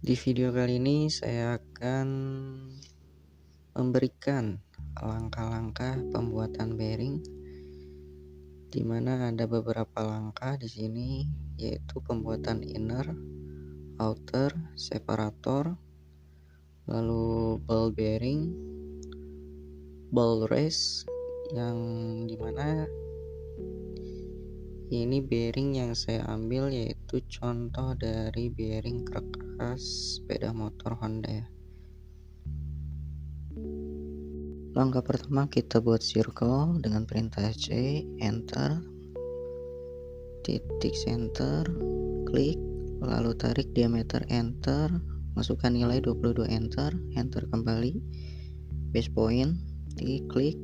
Di video kali ini saya akan memberikan langkah-langkah pembuatan bearing, di mana ada beberapa langkah di sini, yaitu pembuatan inner, outer, separator, lalu ball bearing, ball race, yang dimana ini bearing yang saya ambil yaitu contoh dari bearing keras sepeda motor Honda ya. Langkah pertama kita buat circle dengan perintah C, enter, titik center, klik, lalu tarik diameter, enter, masukkan nilai 22, enter kembali, base point, klik,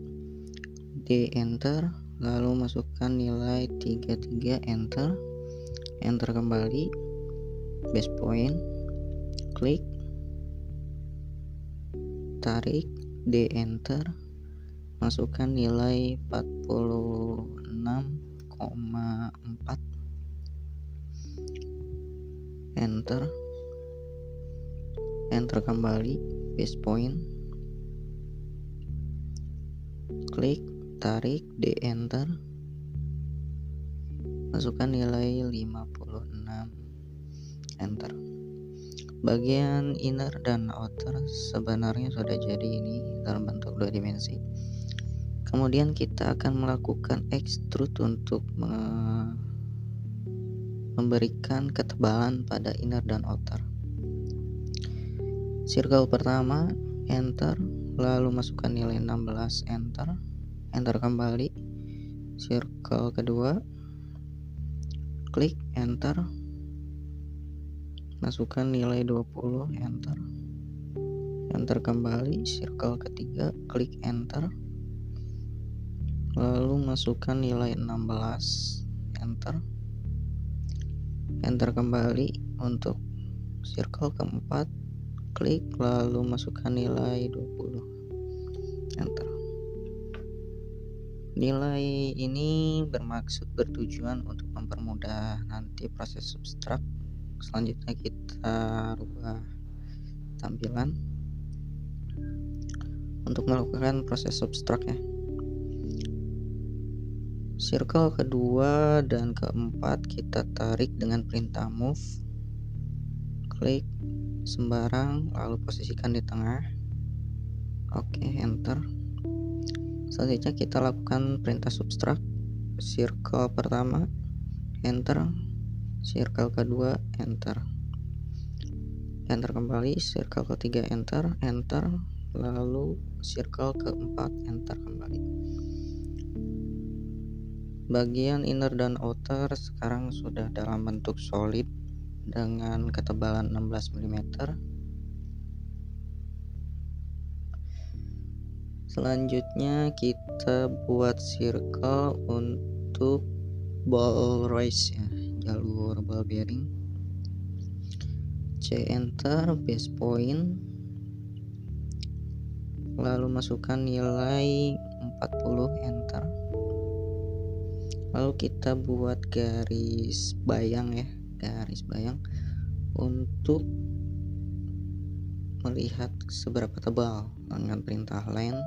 D, enter, lalu masukkan nilai 33, enter kembali, base point, klik, tarik, D, enter, masukkan nilai 46,4, enter kembali, base point, klik, tarik, D, enter, masukkan nilai 56, enter. Bagian inner dan outer sebenarnya sudah jadi ini dalam bentuk 2 dimensi. Kemudian kita akan melakukan extrude untuk memberikan ketebalan pada inner dan outer. Circle pertama, enter, lalu masukkan nilai 16, enter kembali. Circle kedua, klik, enter, masukkan nilai 20, enter kembali. Circle ketiga, klik, enter, lalu masukkan nilai 16, enter kembali. Untuk circle keempat, klik, lalu masukkan nilai 20, enter. Nilai ini bertujuan untuk mempermudah nanti proses substrak. Selanjutnya kita rubah tampilan untuk melakukan proses substrak ya. Circle kedua dan keempat kita tarik dengan perintah move, klik sembarang lalu posisikan di tengah, oke, enter. Selanjutnya kita lakukan perintah substrak. Circle pertama, enter, circle kedua, enter kembali. Circle ketiga, enter, lalu circle keempat, enter kembali. Bagian inner dan outer sekarang sudah dalam bentuk solid dengan ketebalan 16 mm. Selanjutnya kita buat circle untuk ball race ya, jalur ball bearing. C, enter, base point, lalu masukkan nilai 40, enter. Lalu kita buat garis bayang ya, untuk melihat seberapa tebal dengan perintah line.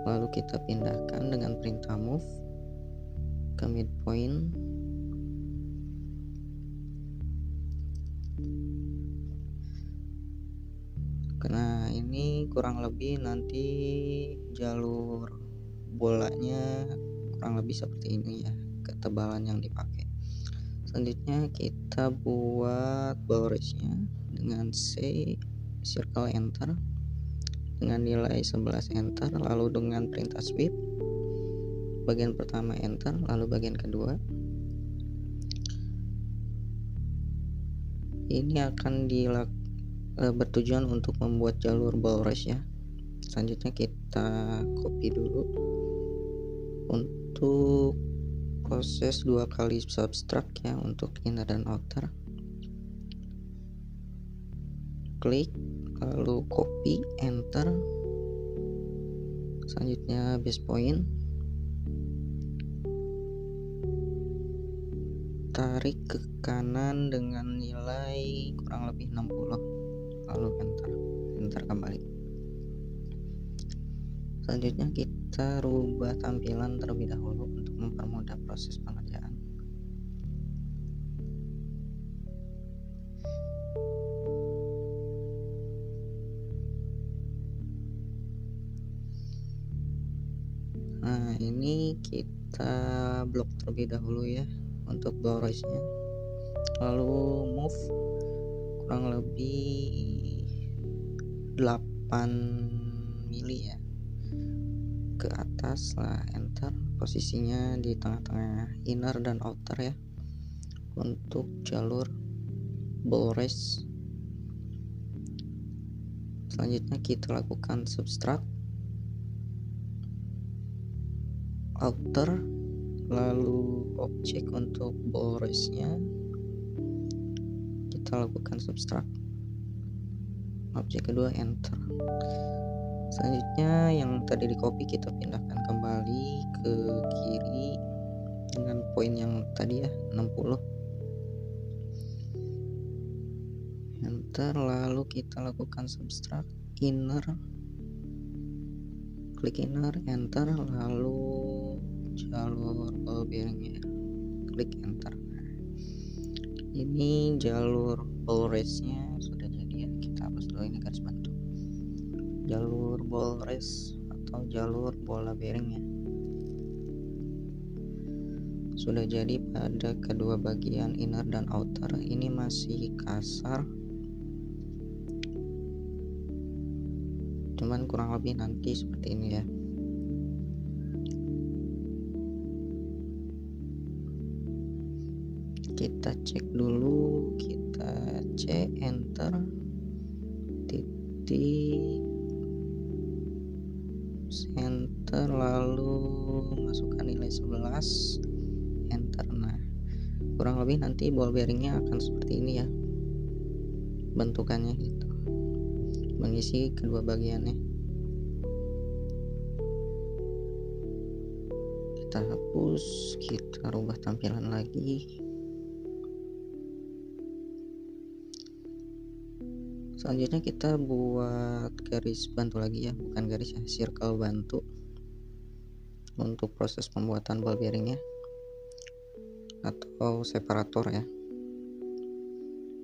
Lalu kita pindahkan dengan perintah move ke midpoint. Nah, ini kurang lebih nanti jalur bolanya kurang lebih seperti ini ya, ketebalan yang dipakai. Selanjutnya kita buat ball race-nya dengan C, circle, enter, dengan nilai 11, enter, lalu dengan perintah sweep. Bagian pertama enter, lalu bagian kedua. Ini akan bertujuan untuk membuat jalur ball race ya. Selanjutnya kita copy dulu untuk proses 2 kali substrak ya, untuk inner dan outer. Klik, lalu copy, enter. Selanjutnya base point, tarik ke kanan dengan nilai kurang lebih 60, lalu enter kembali. Selanjutnya kita rubah tampilan terlebih dahulu untuk mempermudah proses pengerjaan. Nah, ini kita blok terlebih dahulu ya untuk ball-race-nya, lalu move kurang lebih 8 mili ya ke atas, lah enter. Posisinya di tengah-tengah inner dan outer ya untuk jalur ball race. Selanjutnya kita lakukan subtract outer, lalu objek untuk ball race nya kita lakukan subtract, objek kedua enter. Selanjutnya yang tadi di copy kita pindahkan kembali ke kiri dengan poin yang tadi ya 60, enter. Lalu kita lakukan subtract inner, klik inner, enter. Lalu jalur ball bearingnya, klik enter. Nah, ini jalur ball race nya sudah jadi ya. Kita hapus dulu ini garis bantu, jalur ball race atau jalur bola bearingnya sudah jadi pada kedua bagian inner dan outer. Ini masih kasar, cuman kurang lebih nanti seperti ini ya. Kita cek dulu, kita cek enter, titik center, lalu masukkan nilai 11, enter. Nah, kurang lebih nanti ball bearingnya akan seperti ini ya bentukannya gitu, mengisi kedua bagiannya. Kita hapus, kita rubah tampilan lagi. Selanjutnya kita buat garis bantu lagi ya, bukan garis ya, circle bantu untuk proses pembuatan ball bearingnya atau separator ya.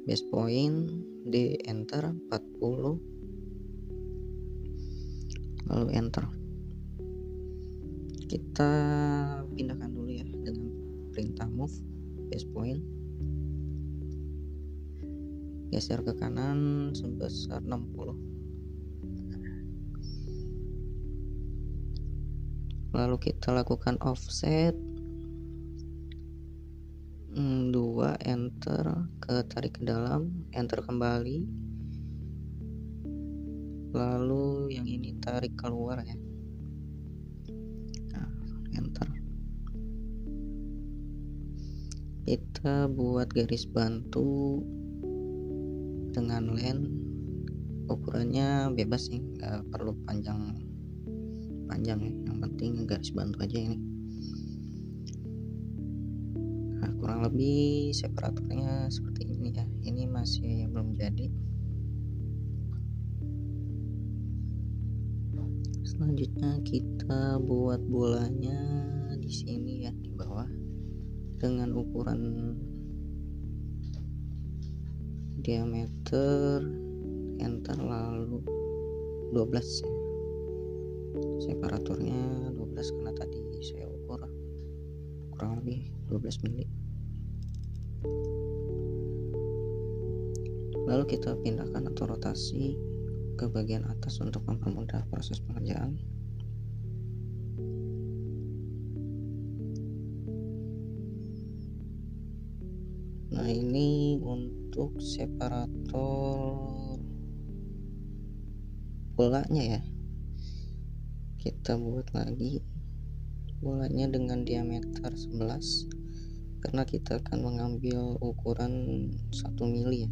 Base point di enter 40, lalu enter. Kita pindahkan dulu ya dengan perintah move base point, geser ke kanan sebesar 60, lalu kita lakukan offset 2, enter, ke tarik ke dalam, enter kembali, lalu yang ini tarik keluar ya. Nah, enter. Kita buat garis bantu dengan len, ukurannya bebas sih, nggak perlu panjang ya, yang penting garis bantu aja ini. Nah, kurang lebih separatornya seperti ini ya. Ini masih belum jadi. Selanjutnya kita buat bolanya di sini ya, di bawah dengan ukuran diameter, enter, lalu 12 ya. Separatornya 12 karena tadi saya ukur kurang lebih 12 mili. Lalu kita pindahkan atau rotasi ke bagian atas untuk mempermudah proses pengerjaan. Nah, ini untuk separator bolanya ya. Kita buat lagi bolanya dengan diameter 11 karena kita akan mengambil ukuran 1 mili ya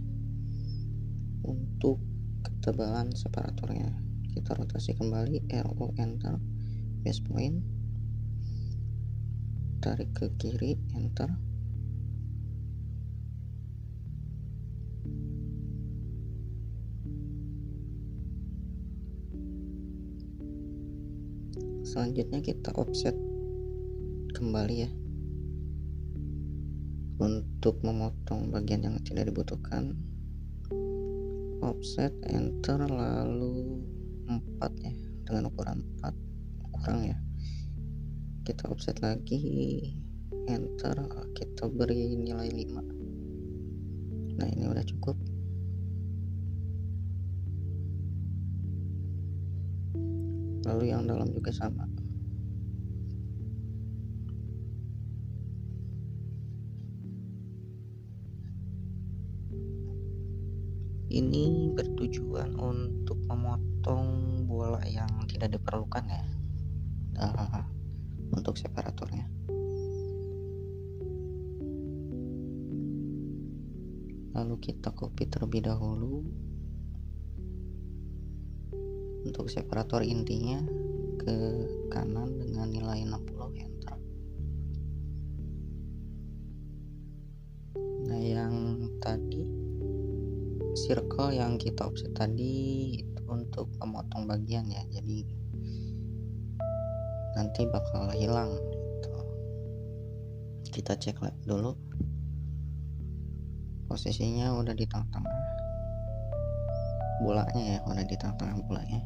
untuk ketebalan separatornya. Kita rotasi kembali, RO, enter, base point, tarik ke kiri, enter. Selanjutnya kita offset kembali ya, untuk memotong bagian yang tidak dibutuhkan. Offset, enter, lalu 4 ya, dengan ukuran 4 kurang ya, kita offset lagi, enter, kita beri nilai 5. Nah ini udah cukup. Lalu yang dalam juga sama. Ini bertujuan untuk memotong bola yang tidak diperlukan ya, untuk separatornya. Lalu kita copy terlebih dahulu untuk separator intinya ke kanan dengan nilai 60, enter. Nah yang tadi circle yang kita offset tadi itu untuk memotong bagian ya, jadi nanti bakal hilang gitu. Kita cek lab dulu, posisinya udah di tengah-tengah bolanya ya, udah di tengah-tengah bolanya.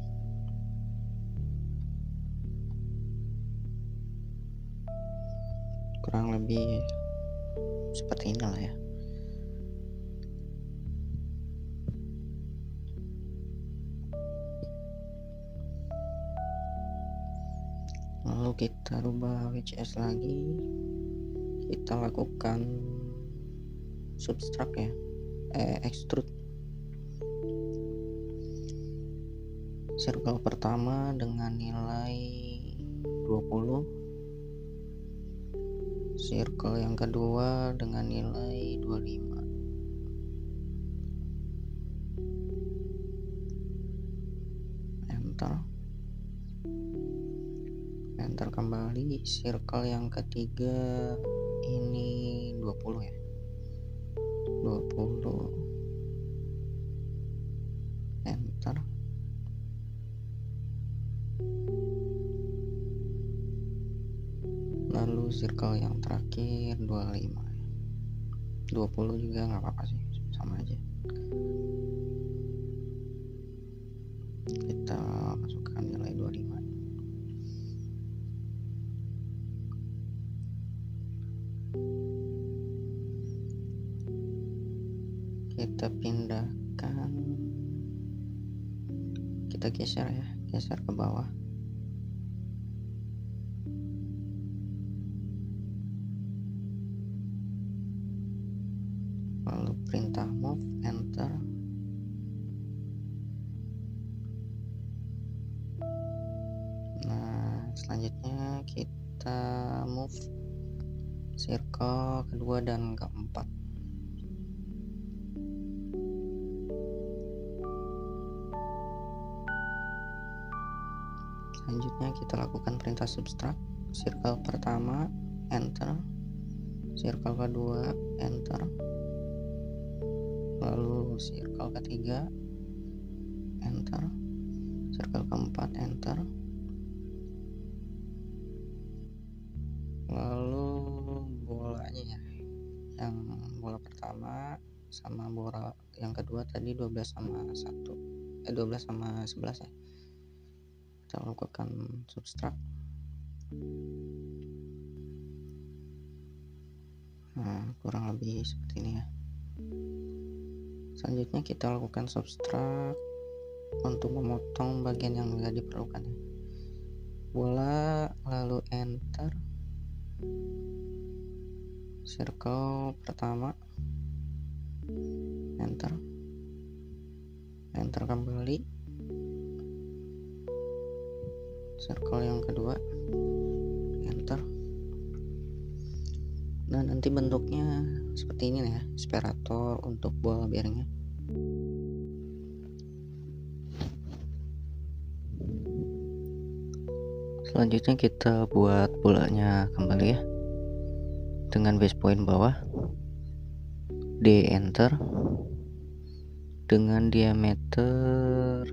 Kurang lebih seperti inilah ya. Lalu kita rubah WCS lagi, kita lakukan subtract ya, extrude. Circle pertama dengan nilai 20, circle yang kedua dengan nilai 25. Enter kembali. Circle yang ketiga ini 20 ya, 20, enter. Lalu circle yang terakhir 25, 20 juga nggak apa-apa sih, sama aja. Kita masukkan nilai 25. Kita pindahkan, kita geser ya, geser ke bawah. Lalu perintah move, enter. Nah selanjutnya kita move circle kedua dan keempat. Selanjutnya kita lakukan perintah subtract. Circle pertama, enter. Circle kedua, enter. Lalu circle ketiga, enter. Circle keempat, enter. Lalu bolanya ya, yang bola pertama sama bola yang kedua tadi 12 sama 1, 12 sama 11 ya, kita lakukan subtract. Nah kurang lebih seperti ini ya. Selanjutnya kita lakukan subtract untuk memotong bagian yang tidak diperlukan ya. Bola, lalu enter. Circle pertama, enter. Enter kembali. Circle yang kedua, enter. Nah nanti bentuknya seperti ini ya, separator untuk bola bearingnya. Selanjutnya kita buat bolanya kembali ya, dengan base point bawah, D, enter, dengan diameter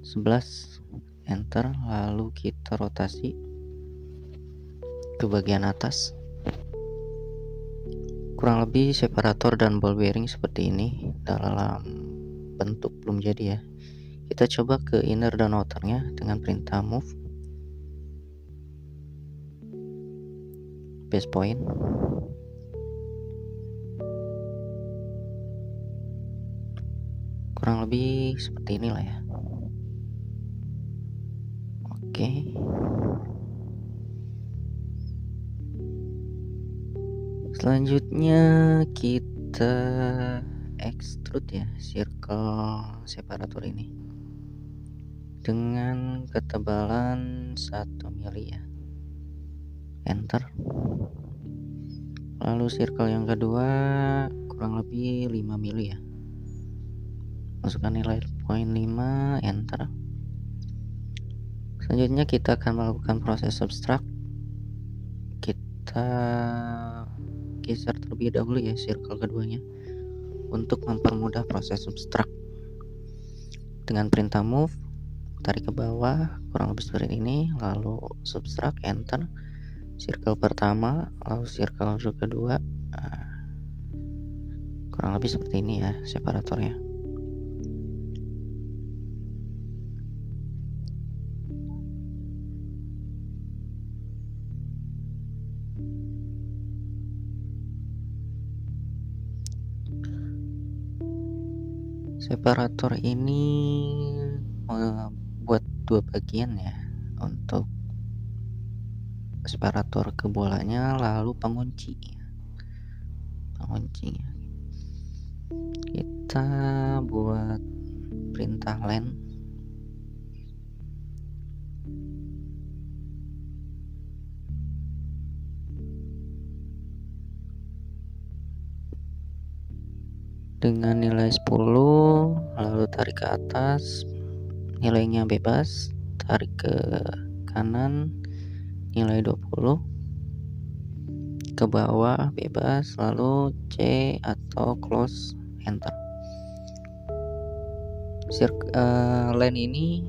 11, enter, lalu kita rotasi ke bagian atas. Kurang lebih separator dan ball bearing seperti ini dalam bentuk belum jadi ya. Kita coba ke inner dan outernya dengan perintah move base point. Kurang lebih seperti inilah ya. Oke. Selanjutnya kita extrude ya circle separator ini dengan ketebalan 1 mili ya. Enter. Lalu circle yang kedua kurang lebih 5 mili ya. Masukkan nilai 0.5, enter. Selanjutnya kita akan melakukan proses subtract. Kita geser terlebih dahulu ya circle keduanya untuk mempermudah proses subtract. Dengan perintah move, tarik ke bawah kurang lebih seperti ini, lalu subtract, enter. Circle pertama, lalu circle kedua. Kurang lebih seperti ini ya separatornya. Separator ini buat 2 bagian ya, untuk separator ke bolanya, lalu pengunci. Kita buat perintah len. Dengan nilai 10, lalu tarik ke atas, nilainya bebas, tarik ke kanan, nilai 20, ke bawah bebas, lalu C atau close, enter. Line ini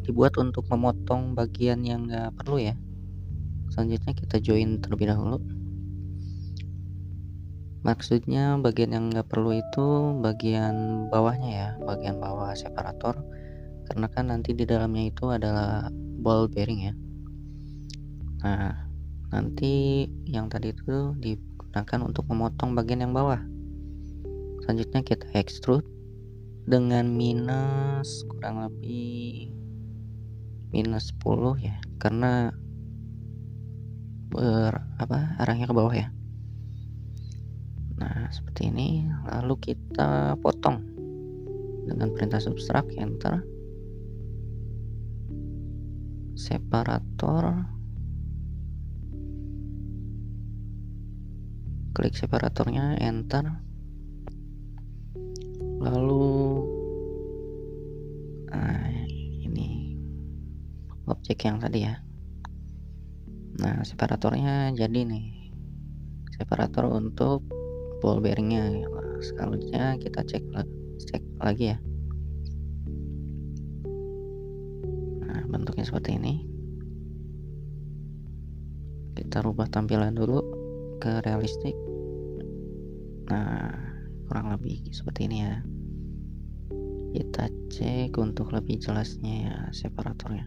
dibuat untuk memotong bagian yang nggak perlu ya. Selanjutnya kita join terlebih dahulu. Maksudnya bagian yang nggak perlu itu bagian bawahnya ya, bagian bawah separator, karena kan nanti di dalamnya itu adalah ball bearing ya. Nah, nanti yang tadi itu digunakan untuk memotong bagian yang bawah. Selanjutnya kita extrude dengan minus kurang lebih minus 10 ya, karena arahnya ke bawah ya. Nah, seperti ini, lalu kita potong dengan perintah subtract, enter. Separator, klik separatornya, enter. Lalu ini objek yang tadi ya. Nah, separatornya jadi nih, separator untuk ball bearingnya. Selanjutnya kita cek lagi ya. Nah, bentuknya seperti ini. Kita rubah tampilan dulu ke realistik. Nah, kurang lebih seperti ini ya. Kita cek untuk lebih jelasnya ya separatornya.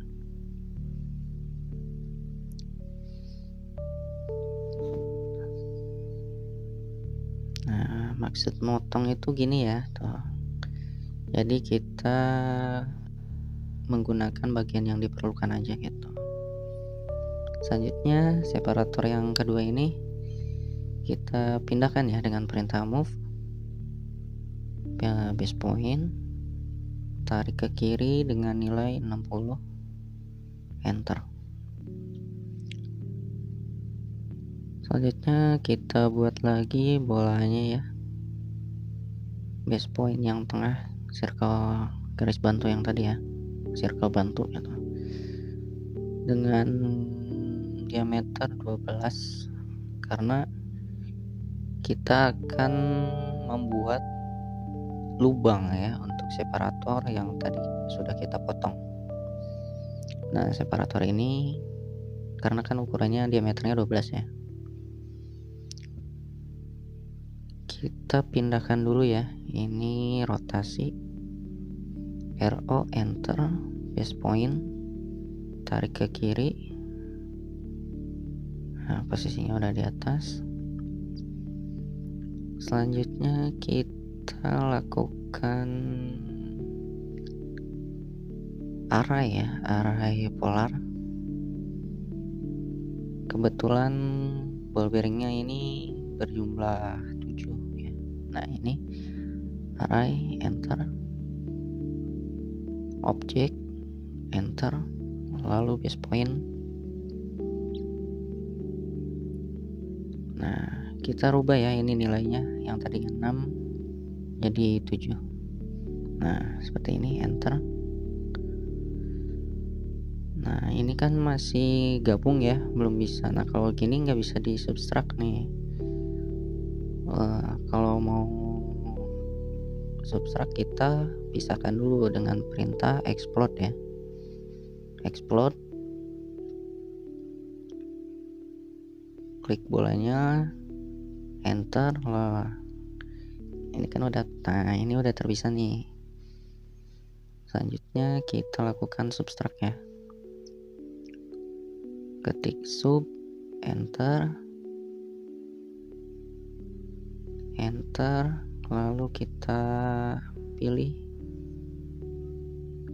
Nah, maksud motong itu gini ya, tuh. Jadi kita menggunakan bagian yang diperlukan aja gitu. Selanjutnya separator yang kedua ini kita pindahkan ya dengan perintah move base point, tarik ke kiri dengan nilai 60, enter. Selanjutnya kita buat lagi bolanya ya, base point yang tengah, circle garis bantu yang tadi ya, circle bantu gitu, dengan diameter 12, karena kita akan membuat lubang ya untuk separator yang tadi sudah kita potong. Nah, separator ini karena kan ukurannya diameternya 12 ya. Kita pindahkan dulu ya. Ini rotasi, RO enter, base point, tarik ke kiri. Nah, posisinya udah di atas. Selanjutnya kita lakukan array ya, array polar. Kebetulan ball bearingnya ini berjumlah 7 ya. Nah, ini array enter, object enter, lalu base point. Nah, kita rubah ya ini nilainya, yang tadi 6 jadi 7. Nah, seperti ini, enter. Nah, ini kan masih gabung ya, belum bisa. Nah, kalau gini nggak bisa di subtract nih. Kalau mau subtract kita pisahkan dulu dengan perintah explode ya. Explode, klik bolanya, enter lah. Ini kan udah, nah ini udah terpisah nih. Selanjutnya kita lakukan subtract ya. Ketik sub, enter, lalu kita pilih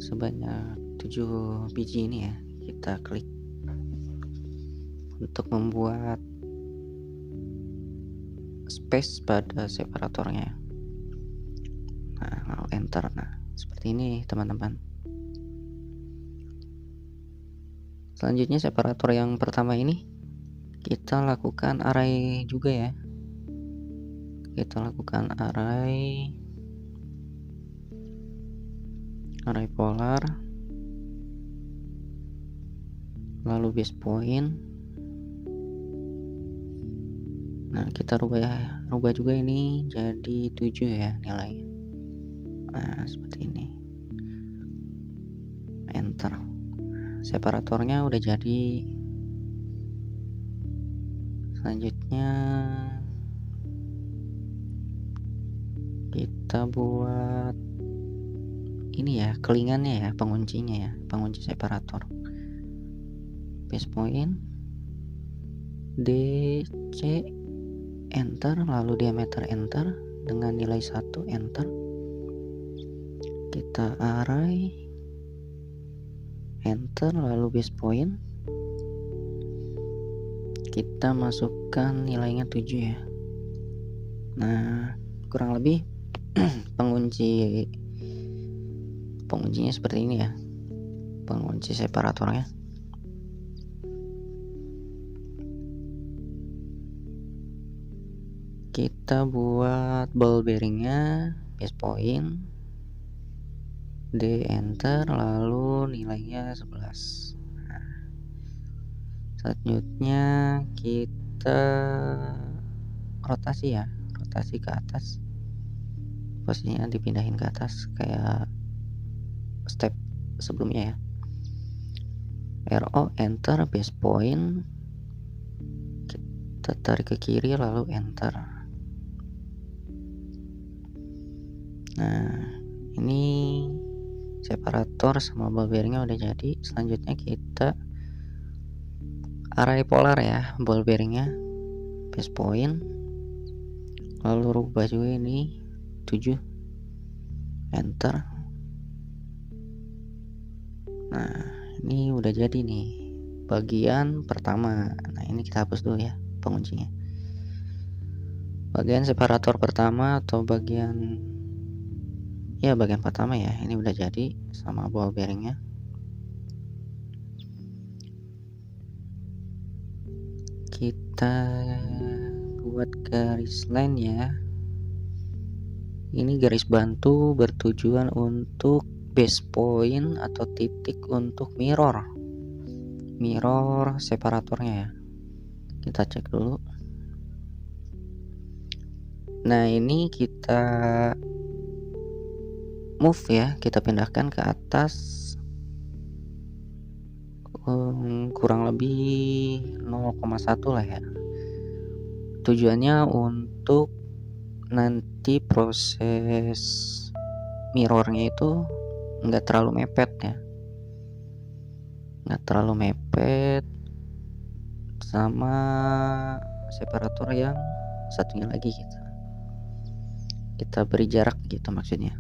sebanyak 7 biji ini ya. Kita klik untuk membuat space pada separatornya. Nah, lalu enter. Nah, seperti ini teman-teman. Selanjutnya separator yang pertama ini kita lakukan array juga ya. Kita lakukan array polar, lalu base point. Nah, kita rubah juga ini jadi 7 ya nilainya. Nah, seperti ini, enter. Separatornya udah jadi. Selanjutnya kita buat ini ya, kelingannya ya, penguncinya ya, pengunci separator. Base point, DC, enter, lalu diameter enter dengan nilai 1, enter. Kita array, enter, lalu base point. Kita masukkan nilainya 7 ya. Nah, kurang lebih penguncinya seperti ini ya, pengunci separatornya. Kita buat ball bearingnya, base point, D, enter, lalu nilainya 11. Nah, selanjutnya kita rotasi ya, rotasi ke atas, posisinya dipindahin ke atas kayak step sebelumnya ya. RO, enter, base point, kita tarik ke kiri lalu enter. Nah, ini separator sama ball bearingnya udah jadi. Selanjutnya kita array polar ya, ball bearingnya, base point, lalu rubah juga ini 7, enter. Nah, ini udah jadi nih bagian pertama. Nah, ini kita hapus dulu ya penguncinya. Bagian separator pertama atau bagian pertama ya, ini udah jadi sama ball bearingnya. Kita buat garis line ya. Ini garis bantu bertujuan untuk base point atau titik untuk mirror separatornya ya. Kita cek dulu. Nah, ini kita move ya, kita pindahkan ke atas kurang lebih 0,1 lah ya. Tujuannya untuk nanti proses mirrornya itu nggak terlalu mepet ya, nggak terlalu mepet sama separator yang satunya lagi gitu. Kita beri jarak gitu maksudnya.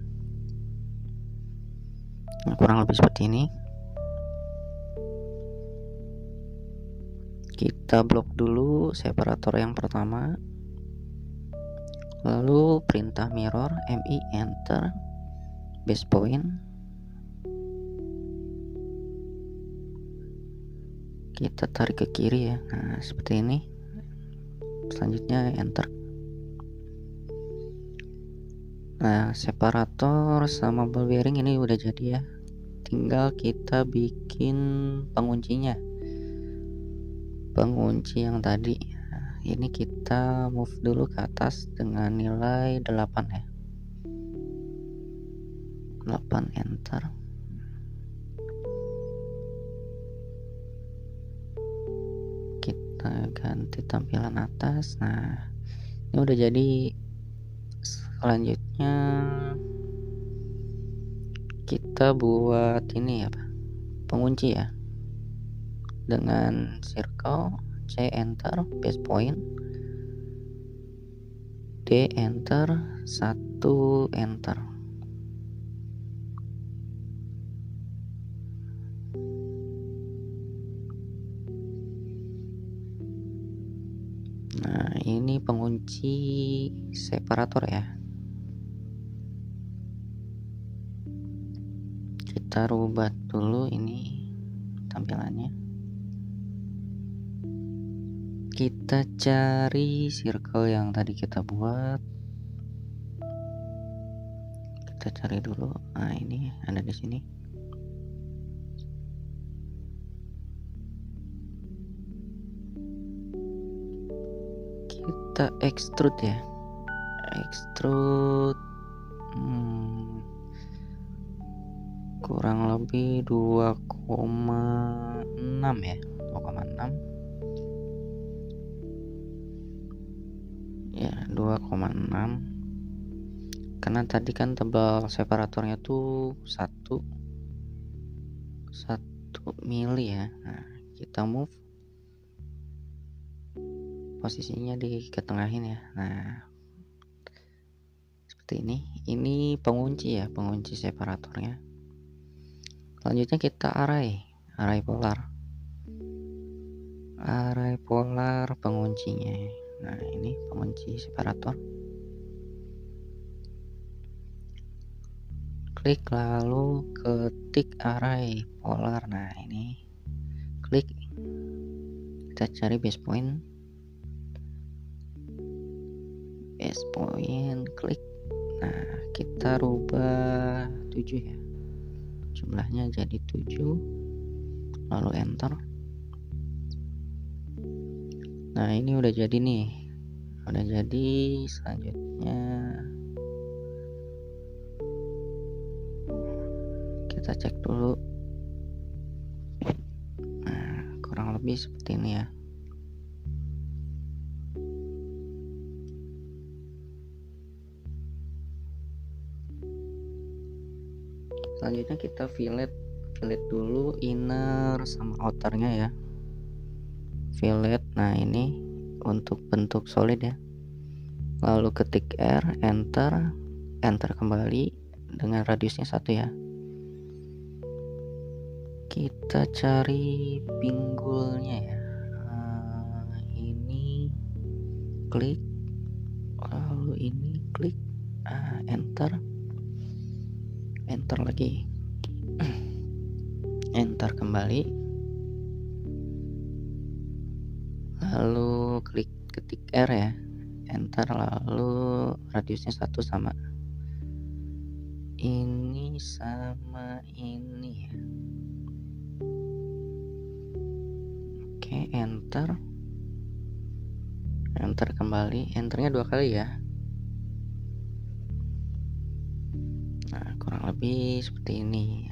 Nah, kurang lebih seperti ini. Kita blok dulu separator yang pertama, lalu perintah mirror MI enter base point. Kita tarik ke kiri ya. Nah, seperti ini. Selanjutnya enter. Nah, separator sama ball bearing ini udah jadi ya. Tinggal kita bikin penguncinya. Pengunci yang tadi. Nah, ini kita move dulu ke atas dengan nilai 8 ya. 8 enter. Kita ganti tampilan atas. Nah, ini udah jadi. Selanjutnya kita buat ini apa? Pengunci ya. Dengan circle, C enter, base point, D enter, 1 enter. Nah, ini pengunci separator ya. Kita rubah dulu ini tampilannya. Kita cari circle yang tadi kita buat. Kita cari dulu. Nah, ini ada di sini. Kita extrude ya. Extrude kurang lebih 2,6 ya. 2,6 ya, 2,6 karena tadi kan tebal separatornya tuh 1 mili ya. Nah, kita move posisinya diketengahin ya. Nah, seperti ini pengunci ya, pengunci separatornya. Selanjutnya kita array polar penguncinya. Nah, ini pengunci separator. Klik lalu ketik array polar. Nah, ini klik, kita cari base point, klik. Nah, kita rubah 7 ya, jumlahnya jadi 7, lalu enter. Nah, ini udah jadi nih, udah jadi. Selanjutnya kita cek dulu. Nah, kurang lebih seperti ini ya. Selanjutnya kita fillet dulu inner sama outernya ya. Fillet. Nah, ini untuk bentuk solid ya. Lalu ketik R, enter kembali dengan radiusnya 1 ya. Kita cari pinggulnya ya. Ini klik, lalu ini klik, enter lagi, enter kembali, lalu klik ketik R ya, enter, lalu radiusnya 1 sama ini sama ini ya. Oke, enter kembali, enternya 2 kali ya. Nah, kurang lebih seperti ini.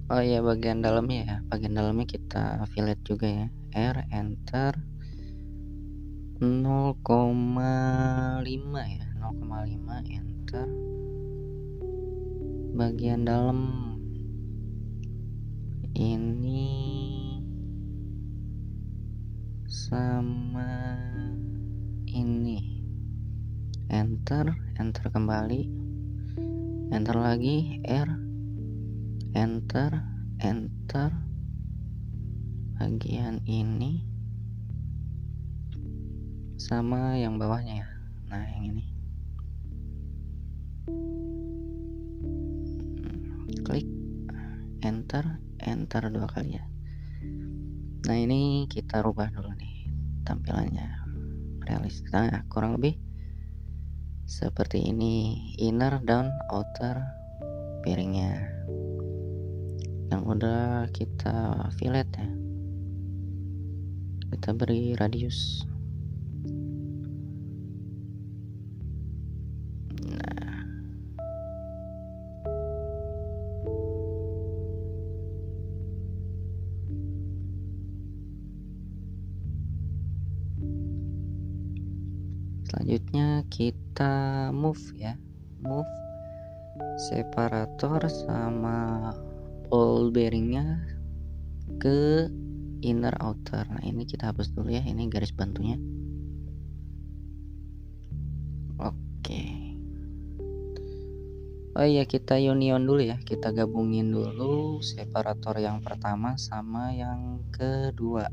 Oh iya, bagian dalamnya ya, bagian dalamnya kita fillet juga ya. R enter 0,5 ya, 0,5 enter bagian dalam ini sama ini, enter kembali, enter lagi, R enter bagian ini sama yang bawahnya ya. Nah, yang ini klik enter 2 kali ya. Nah, ini kita rubah dulu nih tampilannya realistis. Nah, kurang lebih seperti ini, inner dan outer bearingnya yang udah kita fillet ya. Kita beri radius. Nah, selanjutnya kita move ya, move separator sama ball bearingnya ke inner outer. Nah, ini kita hapus dulu ya, ini garis bantunya. Oke. Oh iya, kita union dulu ya, kita gabungin dulu separator yang pertama sama yang kedua.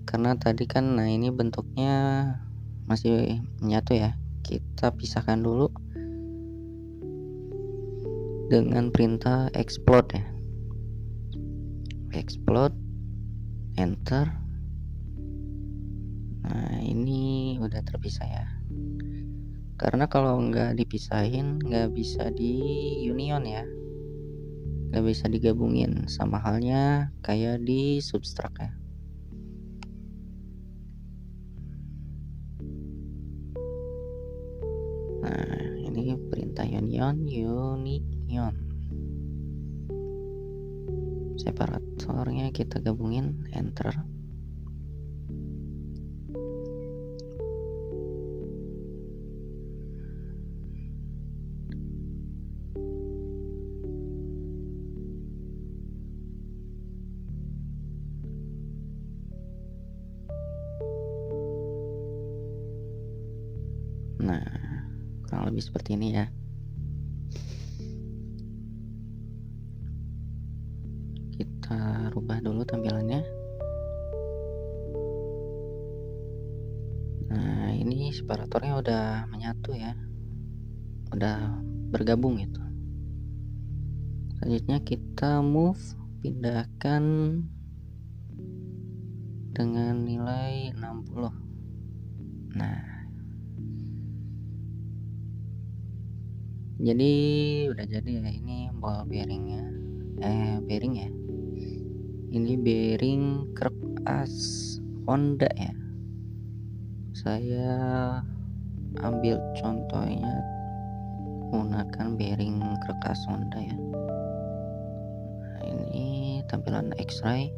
Karena tadi kan, nah ini bentuknya masih menyatu ya. Kita pisahkan dulu dengan perintah explode ya. Explode, enter. Nah, ini udah terpisah ya. Karena kalau nggak dipisahin nggak bisa di union ya, nggak bisa digabungin, sama halnya kayak di subtract ya. Nah, ini perintah union separatornya kita gabungin, enter. Nah, kurang lebih seperti ini ya. Kita rubah dulu tampilannya. Nah, ini separatornya udah menyatu ya, udah bergabung gitu. Selanjutnya kita move, pindahkan dengan nilai 60. Nah, jadi udah jadi ya, ini ball bearingnya, bearing ya. Ini bearing kruk as Honda ya. Saya ambil contohnya menggunakan bearing kruk as Honda ya. Nah, ini tampilan X-ray.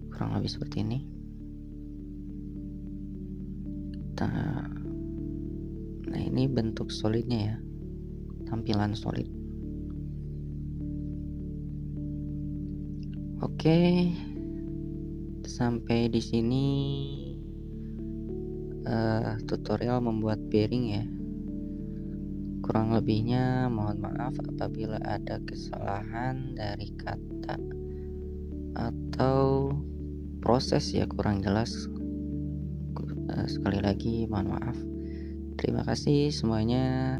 Kurang lebih seperti ini. Nah, ini bentuk solidnya ya, tampilan solid. Oke, sampai di sini tutorial membuat bearing ya. Kurang lebihnya mohon maaf apabila ada kesalahan dari kata atau proses ya kurang jelas. Sekali lagi mohon maaf. Terima kasih semuanya.